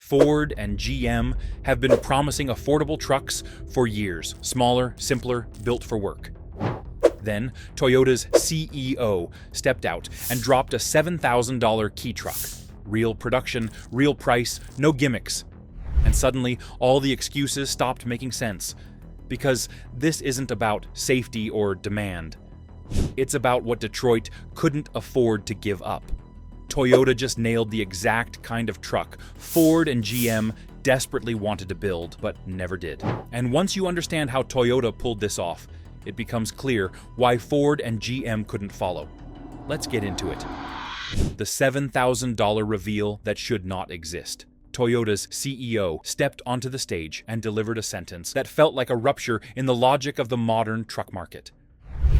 Ford and GM have been promising affordable trucks for years, smaller, simpler, built for work. Then, Toyota's CEO stepped out and dropped a $7,000 key truck. Real production, real price, no gimmicks. And suddenly, all the excuses stopped making sense. Because this isn't about safety or demand. It's about what Detroit couldn't afford to give up. Toyota just nailed the exact kind of truck Ford and GM desperately wanted to build, but never did. And once you understand how Toyota pulled this off, it becomes clear why Ford and GM couldn't follow. Let's get into it. The $7,000 reveal that should not exist. Toyota's CEO stepped onto the stage and delivered a sentence that felt like a rupture in the logic of the modern truck market.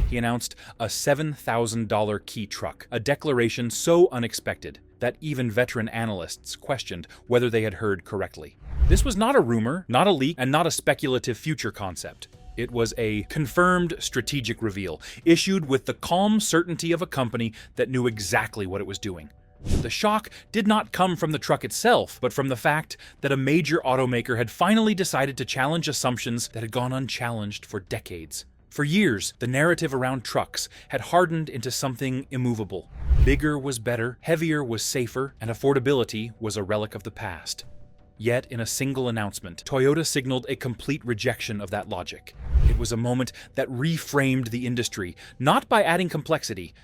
He announced a $7,000 key truck, a declaration so unexpected that even veteran analysts questioned whether they had heard correctly. This was not a rumor, not a leak, and not a speculative future concept. It was a confirmed strategic reveal, issued with the calm certainty of a company that knew exactly what it was doing. The shock did not come from the truck itself, but from the fact that a major automaker had finally decided to challenge assumptions that had gone unchallenged for decades. For years, the narrative around trucks had hardened into something immovable. Bigger was better, heavier was safer, and affordability was a relic of the past. Yet, in a single announcement, Toyota signaled a complete rejection of that logic. It was a moment that reframed the industry, not by adding complexity,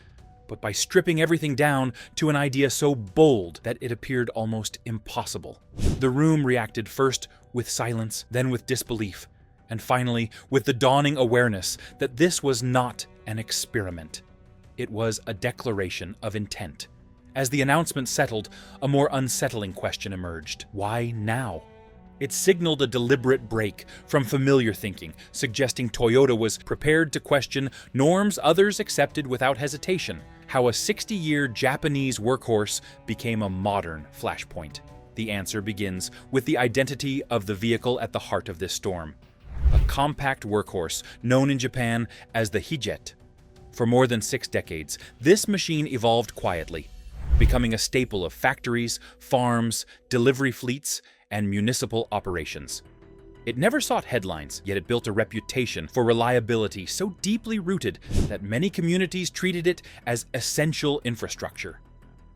but by stripping everything down to an idea so bold that it appeared almost impossible. The room reacted first with silence, then with disbelief, and finally with the dawning awareness that this was not an experiment. It was a declaration of intent. As the announcement settled, a more unsettling question emerged. Why now? It signaled a deliberate break from familiar thinking, suggesting Toyota was prepared to question norms others accepted without hesitation. How a 60-year Japanese workhorse became a modern flashpoint. The answer begins with the identity of the vehicle at the heart of this storm. A compact workhorse known in Japan as the Hijet. For more than 6 decades, this machine evolved quietly, becoming a staple of factories, farms, delivery fleets, and municipal operations. It never sought headlines, yet it built a reputation for reliability so deeply rooted that many communities treated it as essential infrastructure.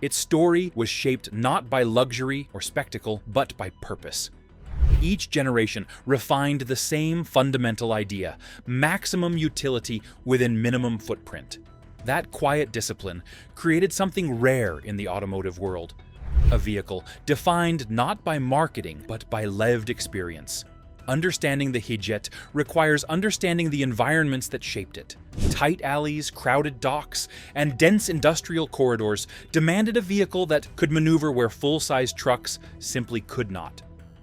Its story was shaped not by luxury or spectacle, but by purpose. Each generation refined the same fundamental idea: maximum utility within minimum footprint. That quiet discipline created something rare in the automotive world. A vehicle defined not by marketing, but by lived experience. Understanding the Hijet requires understanding the environments that shaped it. Tight alleys, crowded docks, and dense industrial corridors demanded a vehicle that could maneuver where full-size trucks simply could not.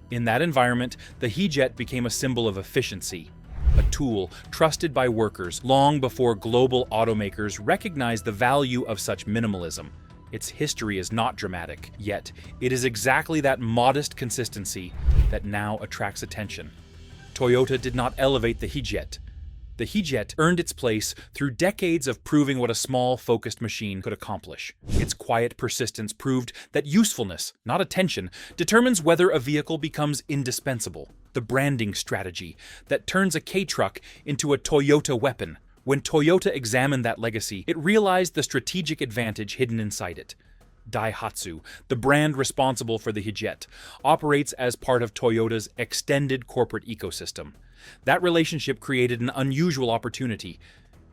In that environment, the Hijet became a symbol of efficiency, a tool trusted by workers long before global automakers recognized the value of such minimalism. Its history is not dramatic, yet it is exactly that modest consistency that now attracts attention. Toyota did not elevate the Hijet. The Hijet earned its place through decades of proving what a small, focused machine could accomplish. Its quiet persistence proved that usefulness, not attention, determines whether a vehicle becomes indispensable. The branding strategy that turns a K-truck into a Toyota weapon. When Toyota examined that legacy, it realized the strategic advantage hidden inside it. Daihatsu, the brand responsible for the Hijet, operates as part of Toyota's extended corporate ecosystem. That relationship created an unusual opportunity: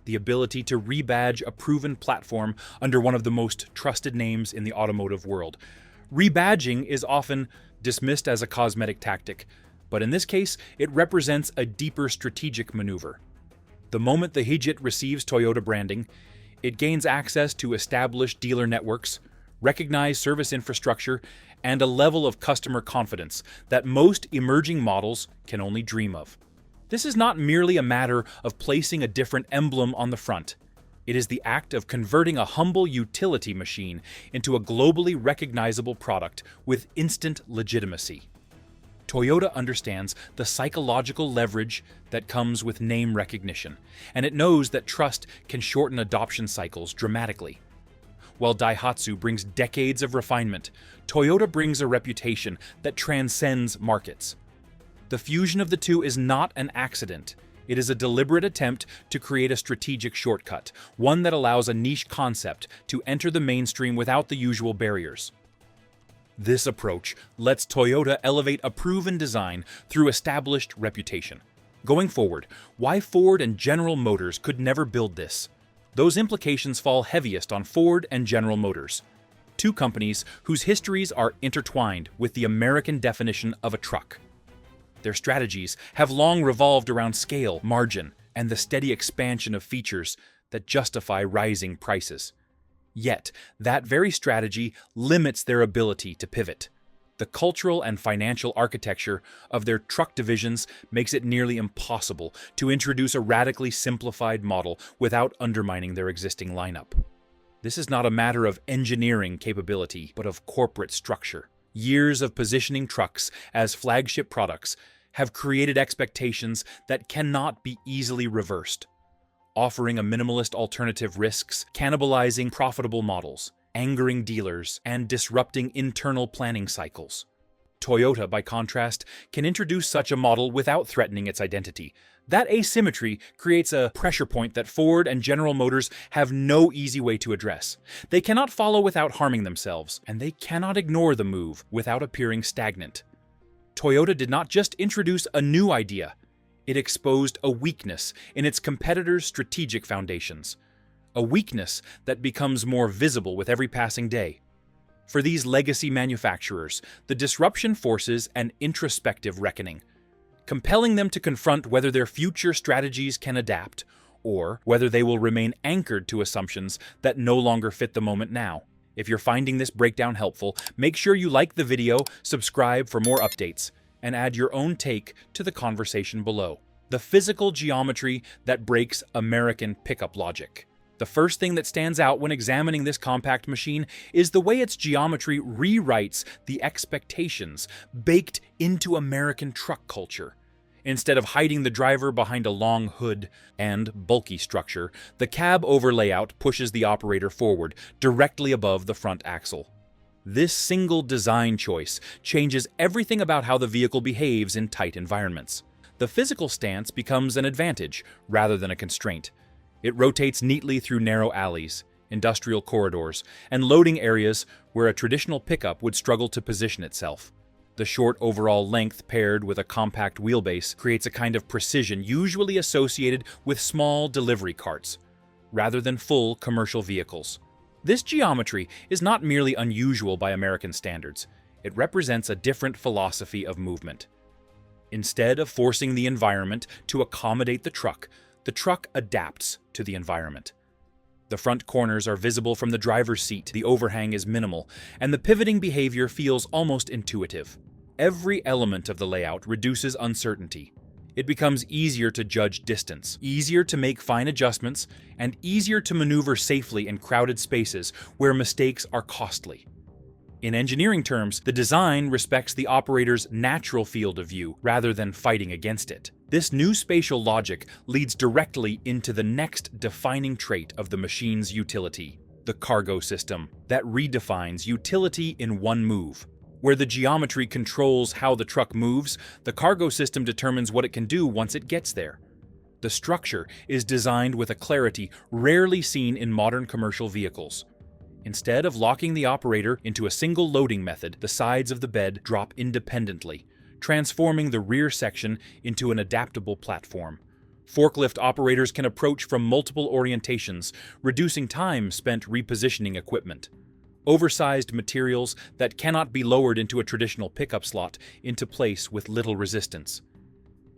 the ability to rebadge a proven platform under one of the most trusted names in the automotive world. Rebadging is often dismissed as a cosmetic tactic, but in this case, it represents a deeper strategic maneuver. The moment the Hijet receives Toyota branding, it gains access to established dealer networks, recognized service infrastructure, and a level of customer confidence that most emerging models can only dream of. This is not merely a matter of placing a different emblem on the front. It is the act of converting a humble utility machine into a globally recognizable product with instant legitimacy. Toyota understands the psychological leverage that comes with name recognition, and it knows that trust can shorten adoption cycles dramatically. While Daihatsu brings decades of refinement, Toyota brings a reputation that transcends markets. The fusion of the two is not an accident. It is a deliberate attempt to create a strategic shortcut, one that allows a niche concept to enter the mainstream without the usual barriers. This approach lets Toyota elevate a proven design through established reputation. Going forward, why Ford and General Motors could never build this? Those implications fall heaviest on Ford and General Motors, two companies whose histories are intertwined with the American definition of a truck. Their strategies have long revolved around scale, margin, and the steady expansion of features that justify rising prices. Yet, that very strategy limits their ability to pivot. The cultural and financial architecture of their truck divisions makes it nearly impossible to introduce a radically simplified model without undermining their existing lineup. This is not a matter of engineering capability, but of corporate structure. Years of positioning trucks as flagship products have created expectations that cannot be easily reversed. Offering a minimalist alternative risks cannibalizing profitable models, angering dealers, and disrupting internal planning cycles. Toyota, by contrast, can introduce such a model without threatening its identity. That asymmetry creates a pressure point that Ford and General Motors have no easy way to address. They cannot follow without harming themselves, and they cannot ignore the move without appearing stagnant. Toyota did not just introduce a new idea, it exposed a weakness in its competitors' strategic foundations, a weakness that becomes more visible with every passing day. For these legacy manufacturers, the disruption forces an introspective reckoning, compelling them to confront whether their future strategies can adapt, or whether they will remain anchored to assumptions that no longer fit the moment now. If you're finding this breakdown helpful, make sure you like the video, subscribe for more updates, and add your own take to the conversation below. The physical geometry that breaks American pickup logic. The first thing that stands out when examining this compact machine is the way its geometry rewrites the expectations baked into American truck culture. Instead of hiding the driver behind a long hood and bulky structure, the cab-over layout pushes the operator forward, directly above the front axle. This single design choice changes everything about how the vehicle behaves in tight environments. The physical stance becomes an advantage rather than a constraint. It rotates neatly through narrow alleys, industrial corridors, and loading areas where a traditional pickup would struggle to position itself. The short overall length paired with a compact wheelbase creates a kind of precision usually associated with small delivery carts, rather than full commercial vehicles. This geometry is not merely unusual by American standards, it represents a different philosophy of movement. Instead of forcing the environment to accommodate the truck adapts to the environment. The front corners are visible from the driver's seat, the overhang is minimal, and the pivoting behavior feels almost intuitive. Every element of the layout reduces uncertainty. It becomes easier to judge distance, easier to make fine adjustments, and easier to maneuver safely in crowded spaces where mistakes are costly. In engineering terms, the design respects the operator's natural field of view rather than fighting against it. This new spatial logic leads directly into the next defining trait of the machine's utility, the cargo system, that redefines utility in one move. Where the geometry controls how the truck moves, the cargo system determines what it can do once it gets there. The structure is designed with a clarity rarely seen in modern commercial vehicles. Instead of locking the operator into a single loading method, the sides of the bed drop independently, transforming the rear section into an adaptable platform. Forklift operators can approach from multiple orientations, reducing time spent repositioning equipment. Oversized materials that cannot be lowered into a traditional pickup slot into place with little resistance.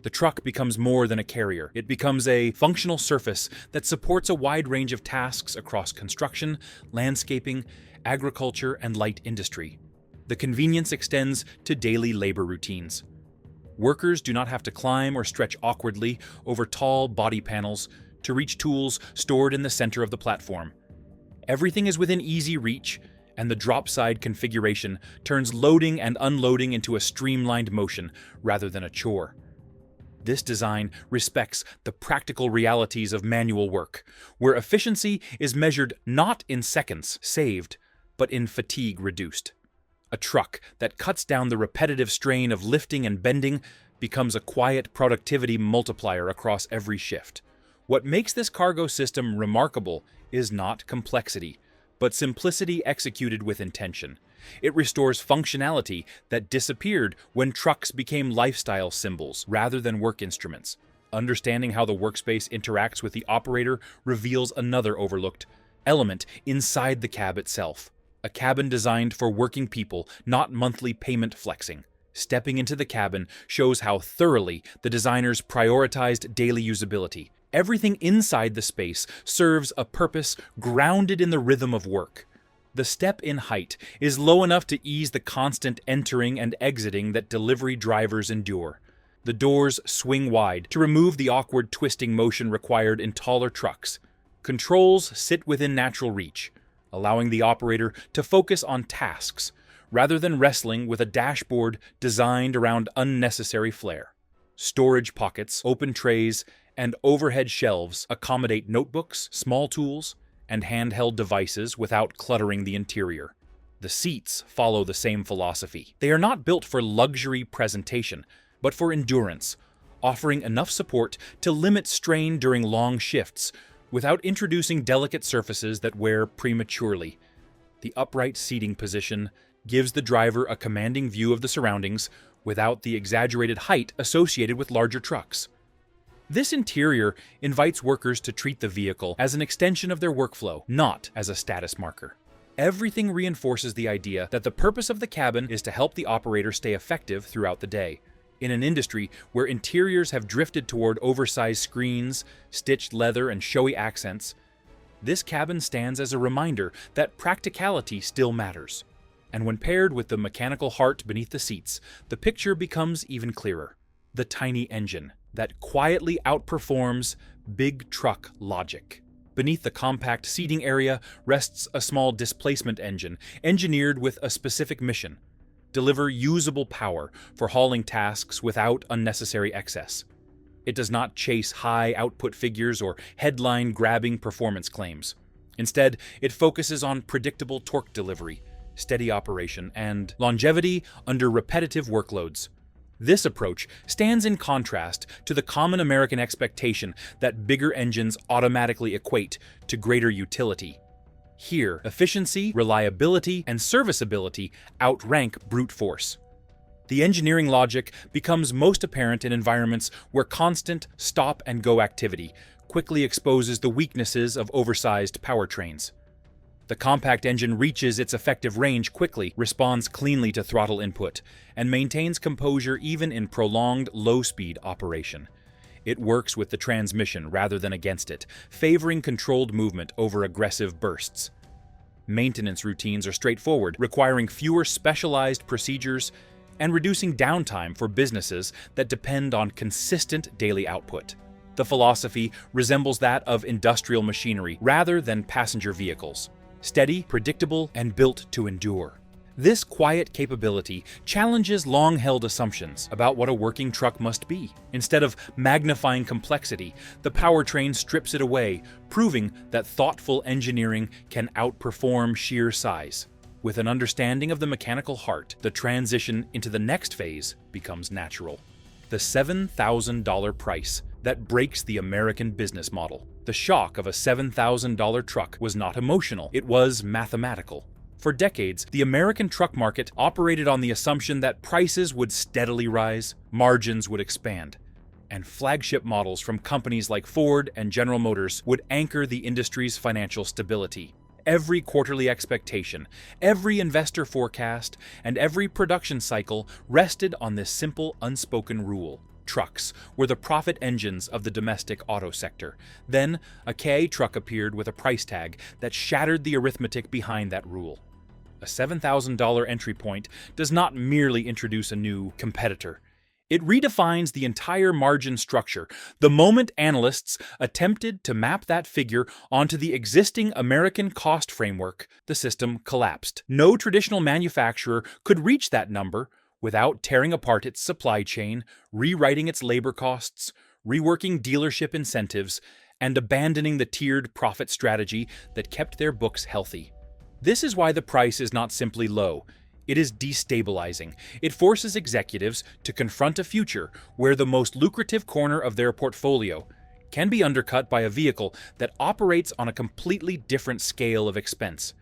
The truck becomes more than a carrier. It becomes a functional surface that supports a wide range of tasks across construction, landscaping, agriculture, and light industry. The convenience extends to daily labor routines. Workers do not have to climb or stretch awkwardly over tall body panels to reach tools stored in the center of the platform. Everything is within easy reach, and the drop-side configuration turns loading and unloading into a streamlined motion rather than a chore. This design respects the practical realities of manual work, where efficiency is measured not in seconds saved, but in fatigue reduced. A truck that cuts down the repetitive strain of lifting and bending becomes a quiet productivity multiplier across every shift. What makes this cargo system remarkable is not complexity, but simplicity executed with intention. It restores functionality that disappeared when trucks became lifestyle symbols rather than work instruments. Understanding how the workspace interacts with the operator reveals another overlooked element inside the cab itself. A cabin designed for working people, not monthly payment flexing. Stepping into the cabin shows how thoroughly the designers prioritized daily usability. Everything inside the space serves a purpose grounded in the rhythm of work. The step in height is low enough to ease the constant entering and exiting that delivery drivers endure. The doors swing wide to remove the awkward twisting motion required in taller trucks. Controls sit within natural reach, allowing the operator to focus on tasks rather than wrestling with a dashboard designed around unnecessary flair. Storage pockets, open trays, and overhead shelves accommodate notebooks, small tools, and handheld devices without cluttering the interior. The seats follow the same philosophy. They are not built for luxury presentation, but for endurance, offering enough support to limit strain during long shifts without introducing delicate surfaces that wear prematurely. The upright seating position gives the driver a commanding view of the surroundings without the exaggerated height associated with larger trucks. This interior invites workers to treat the vehicle as an extension of their workflow, not as a status marker. Everything reinforces the idea that the purpose of the cabin is to help the operator stay effective throughout the day. In an industry where interiors have drifted toward oversized screens, stitched leather, and showy accents, this cabin stands as a reminder that practicality still matters. And when paired with the mechanical heart beneath the seats, the picture becomes even clearer. The tiny engine that quietly outperforms big truck logic. Beneath the compact seating area rests a small displacement engine, engineered with a specific mission: deliver usable power for hauling tasks without unnecessary excess. It does not chase high output figures or headline-grabbing performance claims. Instead, it focuses on predictable torque delivery, steady operation, and longevity under repetitive workloads. This approach stands in contrast to the common American expectation that bigger engines automatically equate to greater utility. Here, efficiency, reliability, and serviceability outrank brute force. The engineering logic becomes most apparent in environments where constant stop-and-go activity quickly exposes the weaknesses of oversized powertrains. The compact engine reaches its effective range quickly, responds cleanly to throttle input, and maintains composure even in prolonged low-speed operation. It works with the transmission rather than against it, favoring controlled movement over aggressive bursts. Maintenance routines are straightforward, requiring fewer specialized procedures and reducing downtime for businesses that depend on consistent daily output. The philosophy resembles that of industrial machinery rather than passenger vehicles. Steady, predictable, and built to endure. This quiet capability challenges long-held assumptions about what a working truck must be. Instead of magnifying complexity, the powertrain strips it away, proving that thoughtful engineering can outperform sheer size. With an understanding of the mechanical heart, the transition into the next phase becomes natural. The $7,000 price that breaks the American business model. The shock of a $7,000 truck was not emotional, it was mathematical. For decades, the American truck market operated on the assumption that prices would steadily rise, margins would expand, and flagship models from companies like Ford and General Motors would anchor the industry's financial stability. Every quarterly expectation, every investor forecast, and every production cycle rested on this simple, unspoken rule. Trucks were the profit engines of the domestic auto sector. Then, a K truck appeared with a price tag that shattered the arithmetic behind that rule. A $7,000 entry point does not merely introduce a new competitor. It redefines the entire margin structure. The moment analysts attempted to map that figure onto the existing American cost framework, the system collapsed. No traditional manufacturer could reach that number without tearing apart its supply chain, rewriting its labor costs, reworking dealership incentives, and abandoning the tiered profit strategy that kept their books healthy. This is why the price is not simply low, It is destabilizing. It forces executives to confront a future where the most lucrative corner of their portfolio can be undercut by a vehicle that operates on a completely different scale of expense.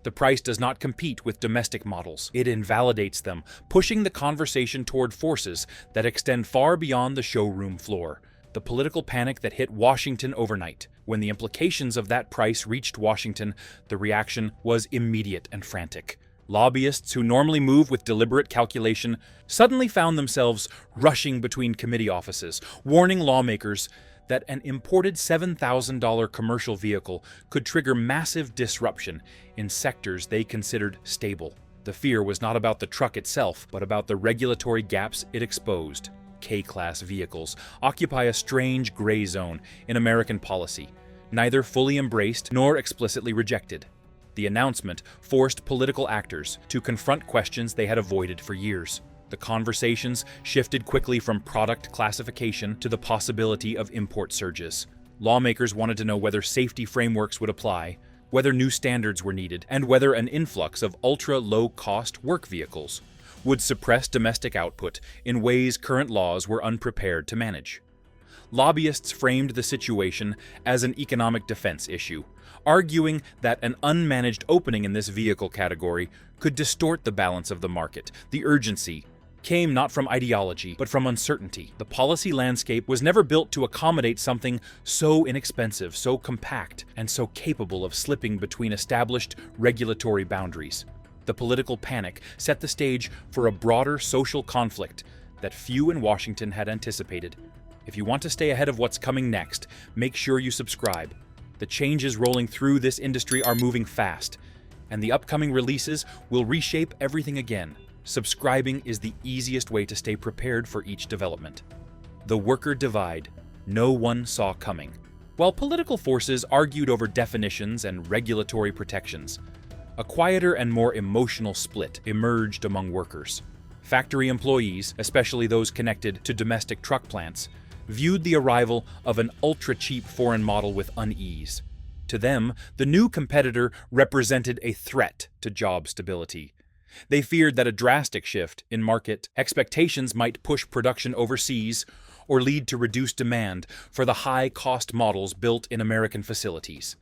The price does not compete with domestic models. It invalidates them, pushing the conversation toward forces that extend far beyond the showroom floor. The political panic that hit Washington overnight. When the implications of that price reached Washington, the reaction was immediate and frantic. Lobbyists who normally move with deliberate calculation suddenly found themselves rushing between committee offices, warning lawmakers that an imported $7,000 commercial vehicle could trigger massive disruption in sectors they considered stable. The fear was not about the truck itself, but about the regulatory gaps it exposed. K-class vehicles occupy a strange gray zone in American policy, neither fully embraced nor explicitly rejected. The announcement forced political actors to confront questions they had avoided for years. The conversations shifted quickly from product classification to the possibility of import surges. Lawmakers wanted to know whether safety frameworks would apply, whether new standards were needed, and whether an influx of ultra-low-cost work vehicles would suppress domestic output in ways current laws were unprepared to manage. Lobbyists framed the situation as an economic defense issue, arguing that an unmanaged opening in this vehicle category could distort the balance of the market. The urgency came not from ideology, but from uncertainty. The policy landscape was never built to accommodate something so inexpensive, so compact, and so capable of slipping between established regulatory boundaries. The political panic set the stage for a broader social conflict that few in Washington had anticipated. If you want to stay ahead of what's coming next, make sure you subscribe. The changes rolling through this industry are moving fast, and the upcoming releases will reshape everything again. Subscribing is the easiest way to stay prepared for each development. The worker divide no one saw coming. While political forces argued over definitions and regulatory protections, a quieter and more emotional split emerged among workers. Factory employees, especially those connected to domestic truck plants, viewed the arrival of an ultra-cheap foreign model with unease. To them, the new competitor represented a threat to job stability. They feared that a drastic shift in market expectations might push production overseas or lead to reduced demand for the high-cost models built in American facilities.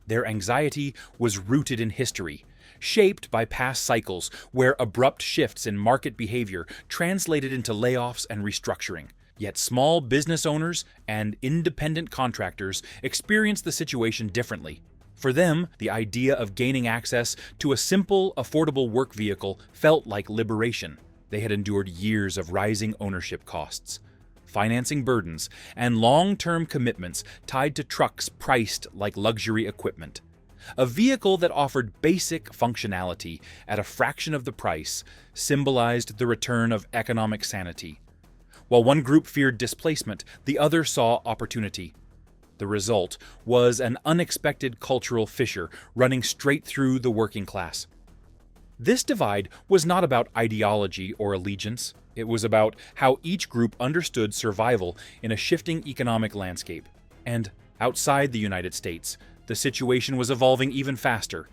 Their anxiety was rooted in history, shaped by past cycles where abrupt shifts in market behavior translated into layoffs and restructuring. Yet small business owners and independent contractors experienced the situation differently. For them, the idea of gaining access to a simple, affordable work vehicle felt like liberation. They had endured years of rising ownership costs, financing burdens, and long-term commitments tied to trucks priced like luxury equipment. A vehicle that offered basic functionality at a fraction of the price symbolized the return of economic sanity. While one group feared displacement, the other saw opportunity. The result was an unexpected cultural fissure running straight through the working class. This divide was not about ideology or allegiance. It was about how each group understood survival in a shifting economic landscape. And outside the United States, the situation was evolving even faster.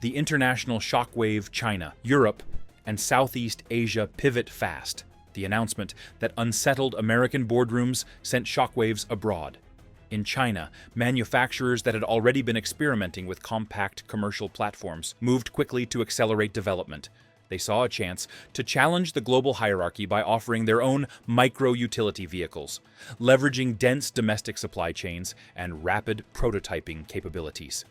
The international shockwave China, Europe, and Southeast Asia pivot fast. The announcement that unsettled American boardrooms sent shockwaves abroad. In China, manufacturers that had already been experimenting with compact commercial platforms moved quickly to accelerate development. They saw a chance to challenge the global hierarchy by offering their own micro-utility vehicles, leveraging dense domestic supply chains and rapid prototyping capabilities.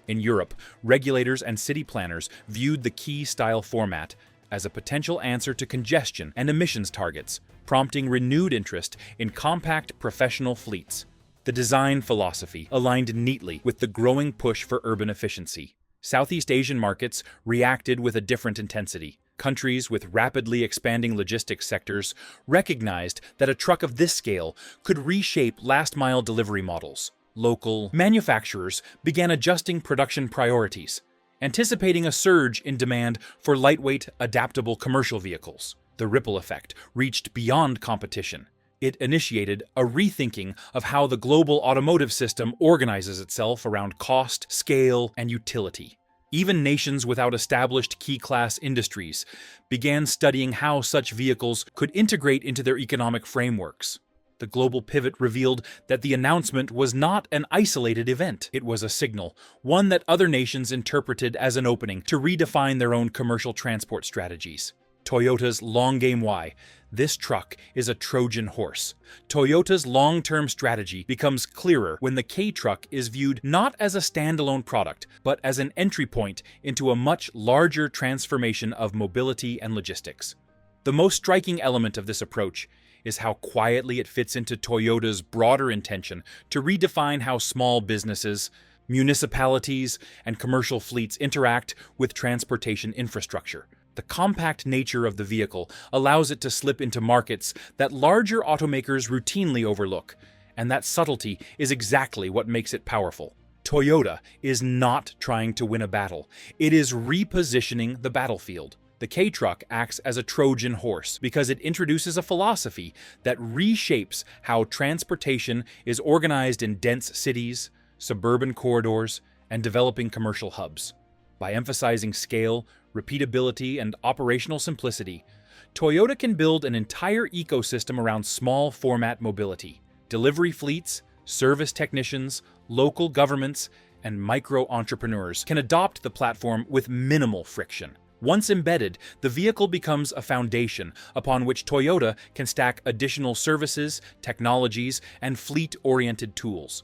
In Europe, regulators and city planners viewed the key style format as a potential answer to congestion and emissions targets, prompting renewed interest in compact professional fleets. The design philosophy aligned neatly with the growing push for urban efficiency. Southeast Asian markets reacted with a different intensity. Countries with rapidly expanding logistics sectors recognized that a truck of this scale could reshape last-mile delivery models. Local manufacturers began adjusting production priorities, anticipating a surge in demand for lightweight, adaptable commercial vehicles. The ripple effect reached beyond competition. It initiated a rethinking of how the global automotive system organizes itself around cost, scale, and utility. Even nations without established key-class industries began studying how such vehicles could integrate into their economic frameworks. The global pivot revealed that the announcement was not an isolated event. It was a signal, one that other nations interpreted as an opening to redefine their own commercial transport strategies. Toyota's long game why. This truck is a Trojan horse. Toyota's long-term strategy becomes clearer when the K-Truck is viewed not as a standalone product, but as an entry point into a much larger transformation of mobility and logistics. The most striking element of this approach is how quietly it fits into Toyota's broader intention to redefine how small businesses, municipalities, and commercial fleets interact with transportation infrastructure. The compact nature of the vehicle allows it to slip into markets that larger automakers routinely overlook, and that subtlety is exactly what makes it powerful. Toyota is not trying to win a battle, it is repositioning the battlefield. The K-Truck acts as a Trojan horse because it introduces a philosophy that reshapes how transportation is organized in dense cities, suburban corridors, and developing commercial hubs. By emphasizing scale, repeatability, and operational simplicity, Toyota can build an entire ecosystem around small-format mobility. Delivery fleets, service technicians, local governments, and micro-entrepreneurs can adopt the platform with minimal friction. Once embedded, the vehicle becomes a foundation upon which Toyota can stack additional services, technologies, and fleet-oriented tools.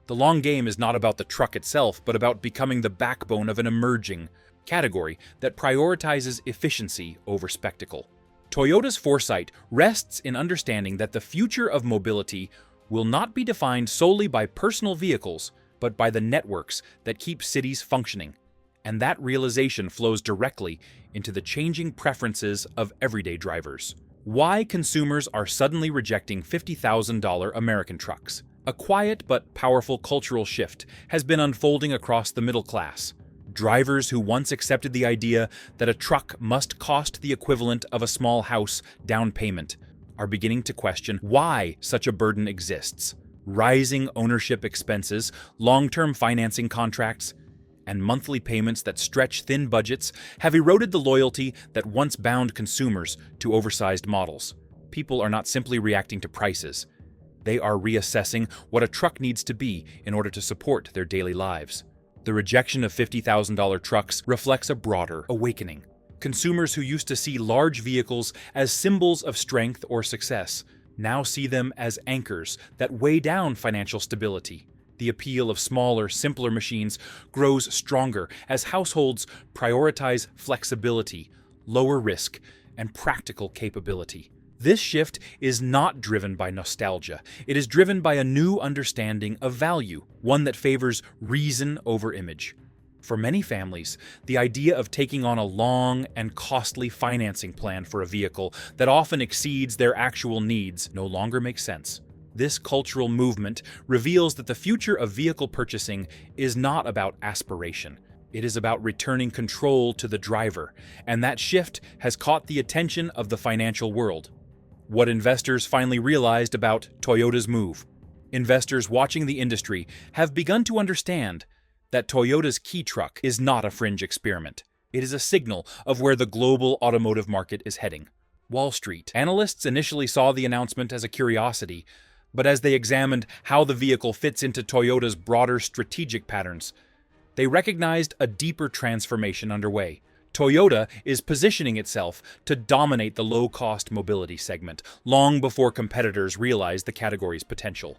The long game is not about the truck itself, but about becoming the backbone of an emerging category that prioritizes efficiency over spectacle. Toyota's foresight rests in understanding that the future of mobility will not be defined solely by personal vehicles, but by the networks that keep cities functioning. And that realization flows directly into the changing preferences of everyday drivers. Why consumers are suddenly rejecting $50,000 American trucks. A quiet but powerful cultural shift has been unfolding across the middle class. Drivers who once accepted the idea that a truck must cost the equivalent of a small house down payment are beginning to question why such a burden exists. Rising ownership expenses, long-term financing contracts, and monthly payments that stretch thin budgets have eroded the loyalty that once bound consumers to oversized models. People are not simply reacting to prices. They are reassessing what a truck needs to be in order to support their daily lives. The rejection of $50,000 trucks reflects a broader awakening. Consumers who used to see large vehicles as symbols of strength or success now see them as anchors that weigh down financial stability. The appeal of smaller, simpler machines grows stronger as households prioritize flexibility, lower risk, and practical capability. This shift is not driven by nostalgia. It is driven by a new understanding of value, one that favors reason over image. For many families, the idea of taking on a long and costly financing plan for a vehicle that often exceeds their actual needs no longer makes sense. This cultural movement reveals that the future of vehicle purchasing is not about aspiration. It is about returning control to the driver, and that shift has caught the attention of the financial world. What investors finally realized about Toyota's move. Investors watching the industry have begun to understand that Toyota's K-Truck is not a fringe experiment. It is a signal of where the global automotive market is heading. Wall Street analysts initially saw the announcement as a curiosity, but as they examined how the vehicle fits into Toyota's broader strategic patterns, they recognized a deeper transformation underway. Toyota is positioning itself to dominate the low-cost mobility segment, long before competitors realize the category's potential.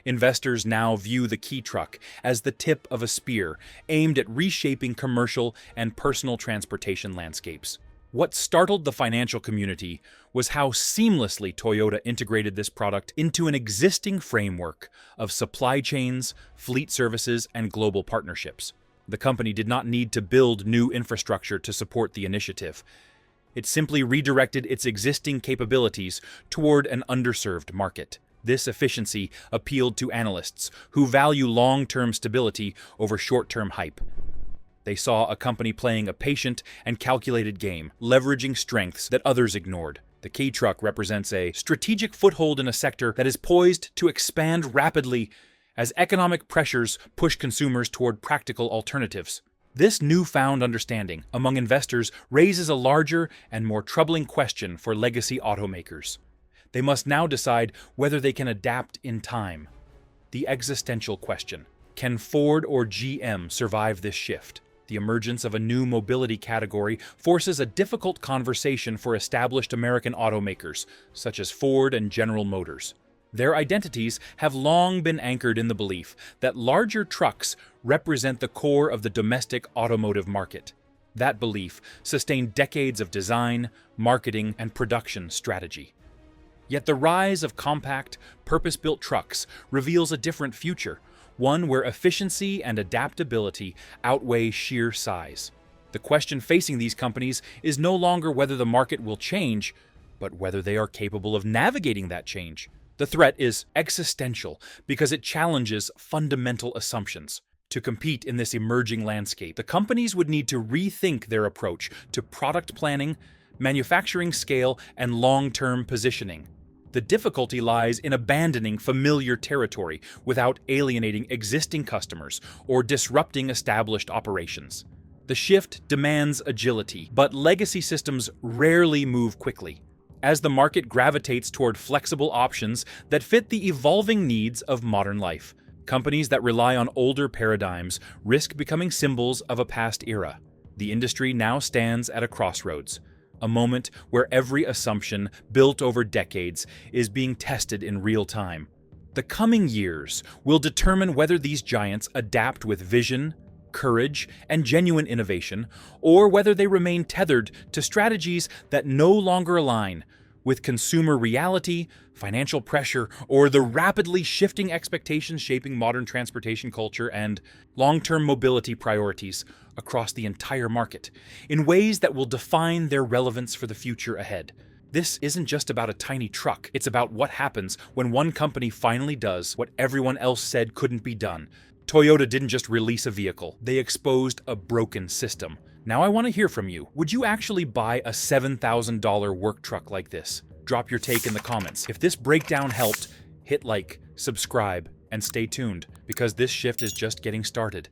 Investors now view the K-Truck as the tip of a spear aimed at reshaping commercial and personal transportation landscapes. What startled the financial community was how seamlessly Toyota integrated this product into an existing framework of supply chains, fleet services, and global partnerships. The company did not need to build new infrastructure to support the initiative. It simply redirected its existing capabilities toward an underserved market. This efficiency appealed to analysts who value long-term stability over short-term hype. They saw a company playing a patient and calculated game, leveraging strengths that others ignored. The K-Truck represents a strategic foothold in a sector that is poised to expand rapidly as economic pressures push consumers toward practical alternatives. This newfound understanding among investors raises a larger and more troubling question for legacy automakers. They must now decide whether they can adapt in time. The existential question: can Ford or GM survive this shift? The emergence of a new mobility category forces a difficult conversation for established American automakers, such as Ford and General Motors. Their identities have long been anchored in the belief that larger trucks represent the core of the domestic automotive market. That belief sustained decades of design, marketing, and production strategy. Yet the rise of compact, purpose-built trucks reveals a different future, one where efficiency and adaptability outweigh sheer size. The question facing these companies is no longer whether the market will change, but whether they are capable of navigating that change. The threat is existential because it challenges fundamental assumptions. To compete in this emerging landscape, the companies would need to rethink their approach to product planning, manufacturing scale, and long-term positioning. The difficulty lies in abandoning familiar territory without alienating existing customers or disrupting established operations. The shift demands agility, but legacy systems rarely move quickly. As the market gravitates toward flexible options that fit the evolving needs of modern life, companies that rely on older paradigms risk becoming symbols of a past era. The industry now stands at a crossroads, a moment where every assumption built over decades is being tested in real time. The coming years will determine whether these giants adapt with vision, courage, and genuine innovation, or whether they remain tethered to strategies that no longer align with consumer reality, financial pressure, or the rapidly shifting expectations shaping modern transportation culture and long-term mobility priorities across the entire market, in ways that will define their relevance for the future ahead. This isn't just about a tiny truck, it's about what happens when one company finally does what everyone else said couldn't be done. Toyota didn't just release a vehicle, they exposed a broken system. Now I want to hear from you. Would you actually buy a $7,000 work truck like this? Drop your take in the comments. If this breakdown helped, hit like, subscribe, and stay tuned, because this shift is just getting started.